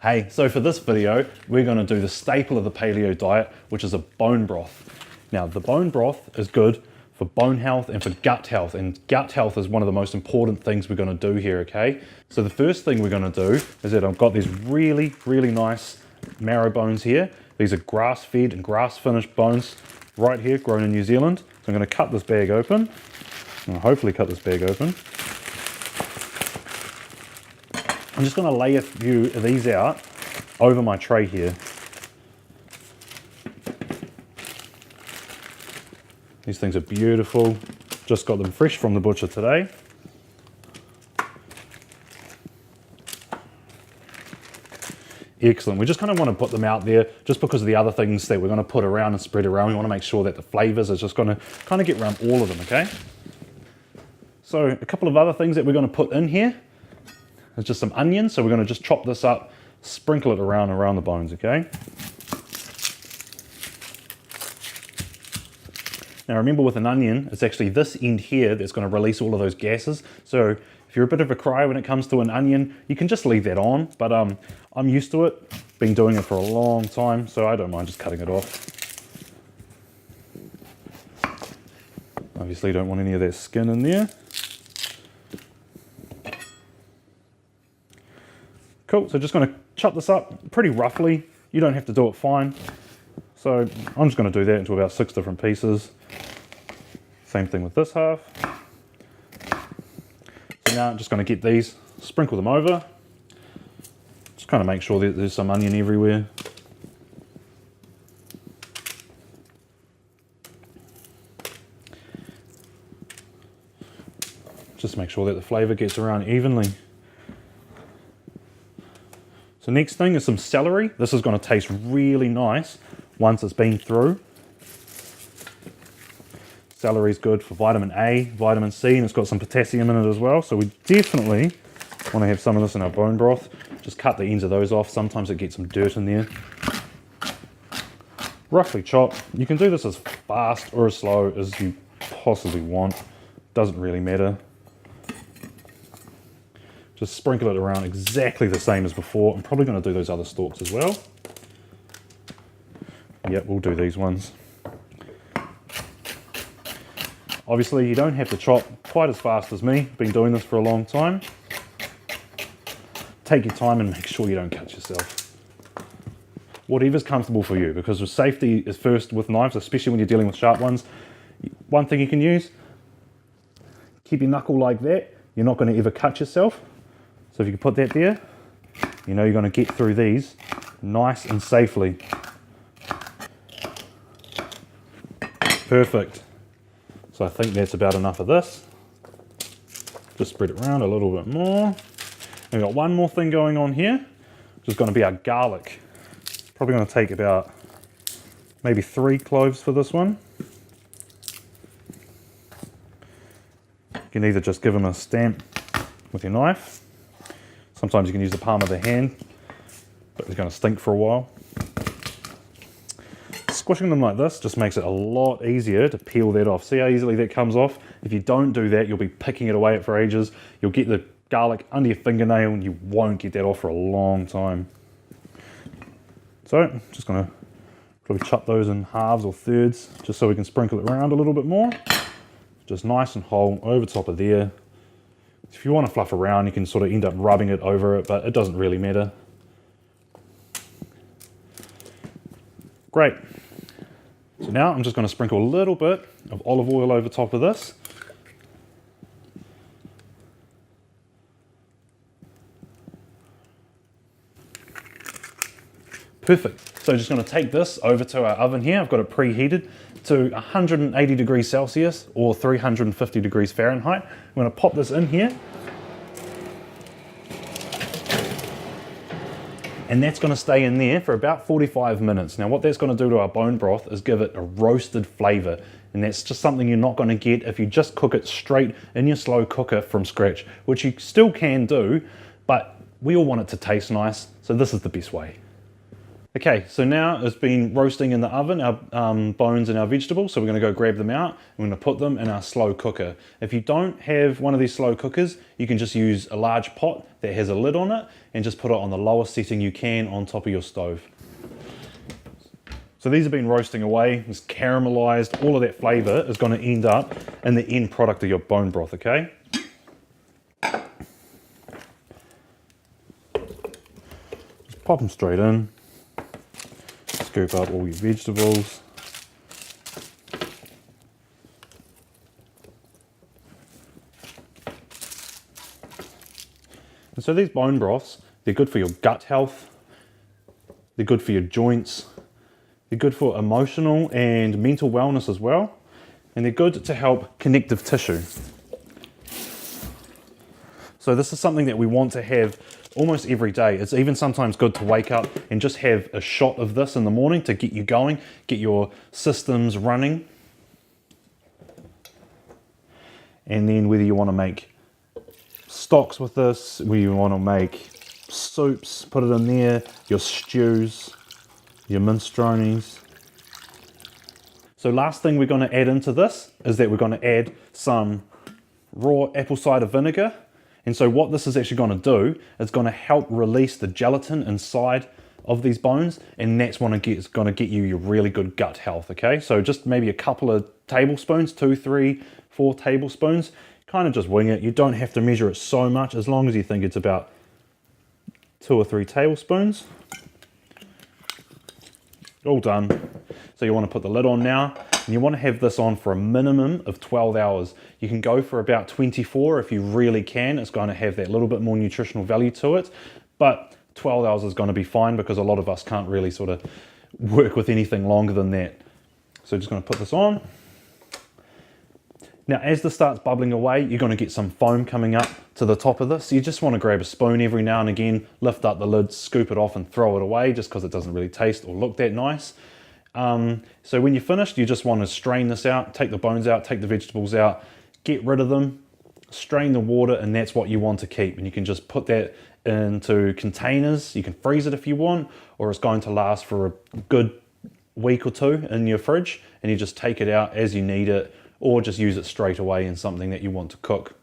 Hey, so for this video, we're going to do the staple of the paleo diet, which is a bone broth. Now, the bone broth is good for bone health and for gut health, and gut health is one of the most important things we're going to do here, okay? So the first thing we're going to do is that I've got these really nice marrow bones here. These are grass-fed and grass-finished bones right here, grown in New Zealand. So I'm going to cut this bag open, and hopefully cut this bag open. I'm just going to lay a few of these out over my tray here. These things are beautiful. Just got them fresh from the butcher today. Excellent. We just kind of want to put them out there just because of the other things that we're going to put around and spread around. We want to make sure that the flavors are just going to kind of get around all of them, okay? So a couple of other things that we're going to put in here. It's just some onions, so we're going to just chop this up, sprinkle it around the bones, okay? Now remember, with an onion, it's actually this end here that's going to release all of those gases. So if you're a bit of a cry when it comes to an onion, you can just leave that on, but I'm used to it, been doing it for a long time, so I don't mind just cutting it off. Obviously don't want any of that skin in there. Cool, so just going to chop this up pretty roughly. You don't have to do it fine. So I'm just going to do that into about 6 different pieces. Same thing with this half. So now I'm just going to get these, sprinkle them over. Just kind of make sure that there's some onion everywhere. Just make sure that the flavour gets around evenly. So next thing is some celery. This is going to taste really nice once it's been through. Celery is good for vitamin A, vitamin C, and it's got some potassium in it as well. So we definitely want to have some of this in our bone broth. Just cut the ends of those off. Sometimes it gets some dirt in there. Roughly chop. You can do this as fast or as slow as you possibly want. Doesn't really matter. Just sprinkle it around exactly the same as before. I'm probably going to do those other stalks as well. Yep, we'll do these ones. Obviously, you don't have to chop quite as fast as me. Been doing this for a long time. Take your time and make sure you don't cut yourself. Whatever's comfortable for you, because safety is first with knives, especially when you're dealing with sharp ones. One thing you can use, keep your knuckle like that. You're not going to ever cut yourself. So if you can put that there, you know you're going to get through these nice and safely. Perfect. So I think that's about enough of this. Just spread it around a little bit more. And we've got one more thing going on here, which is going to be our garlic. Probably going to take about maybe 3 cloves for this one. You can either just give them a stamp with your knife. Sometimes you can use the palm of the hand, but it's going to stink for a while. Squishing them like this just makes it a lot easier to peel that off. See how easily that comes off? If you don't do that, you'll be picking it away for ages. You'll get the garlic under your fingernail and you won't get that off for a long time. So I'm just going to probably chop those in halves or thirds just so we can sprinkle it around a little bit more. Just nice and whole over top of there. If you want to fluff around, you can sort of end up rubbing it over it, but it doesn't really matter. Great. So now I'm just going to sprinkle a little bit of olive oil over top of this. Perfect. So just going to take this over to our oven here. I've got it preheated to 180 degrees Celsius or 350 degrees Fahrenheit. I'm going to pop this in here. And that's going to stay in there for about 45 minutes. Now what that's going to do to our bone broth is give it a roasted flavor. And that's just something you're not going to get if you just cook it straight in your slow cooker from scratch, which you still can do, but we all want it to taste nice, so this is the best way. Okay, so now it's been roasting in the oven, our bones and our vegetables, so we're gonna go grab them out. We're gonna put them in our slow cooker. If you don't have one of these slow cookers, you can just use a large pot that has a lid on it and just put it on the lowest setting you can on top of your stove. So these have been roasting away, it's caramelized, all of that flavor is gonna end up in the end product of your bone broth, okay? Just pop them straight in. Scoop up all your vegetables. And so these bone broths, they're good for your gut health, they're good for your joints, they're good for emotional and mental wellness as well, and they're good to help connective tissue. So this is something that we want to have almost every day. It's even sometimes good to wake up and just have a shot of this in the morning to get you going, get your systems running. And then whether you want to make stocks with this, whether you want to make soups, put it in there, your stews, your minestrones. So last thing we're going to add into this is that we're going to add some raw apple cider vinegar. And so what this is actually going to do is going to help release the gelatin inside of these bones, and that's going to get you your really good gut health, okay? So just maybe a couple of tablespoons, 2, 3, 4 tablespoons, kind of just wing it. You don't have to measure it so much, as long as you think it's about 2 or 3 tablespoons. All done. So you want to put the lid on now, and you want to have this on for a minimum of 12 hours. You can go for about 24 if you really can. It's going to have that little bit more nutritional value to it, but 12 hours is going to be fine because a lot of us can't really sort of work with anything longer than that. So just going to put this on. Now, as this starts bubbling away, you're going to get some foam coming up to the top of this. So you just want to grab a spoon every now and again, lift up the lid, scoop it off and throw it away just because it doesn't really taste or look that nice. So when you're finished, you just want to strain this out, take the bones out, take the vegetables out, get rid of them, strain the water, and that's what you want to keep. And you can just put that into containers. You can freeze it if you want, or it's going to last for a good week or two in your fridge, and you just take it out as you need it, or just use it straight away in something that you want to cook.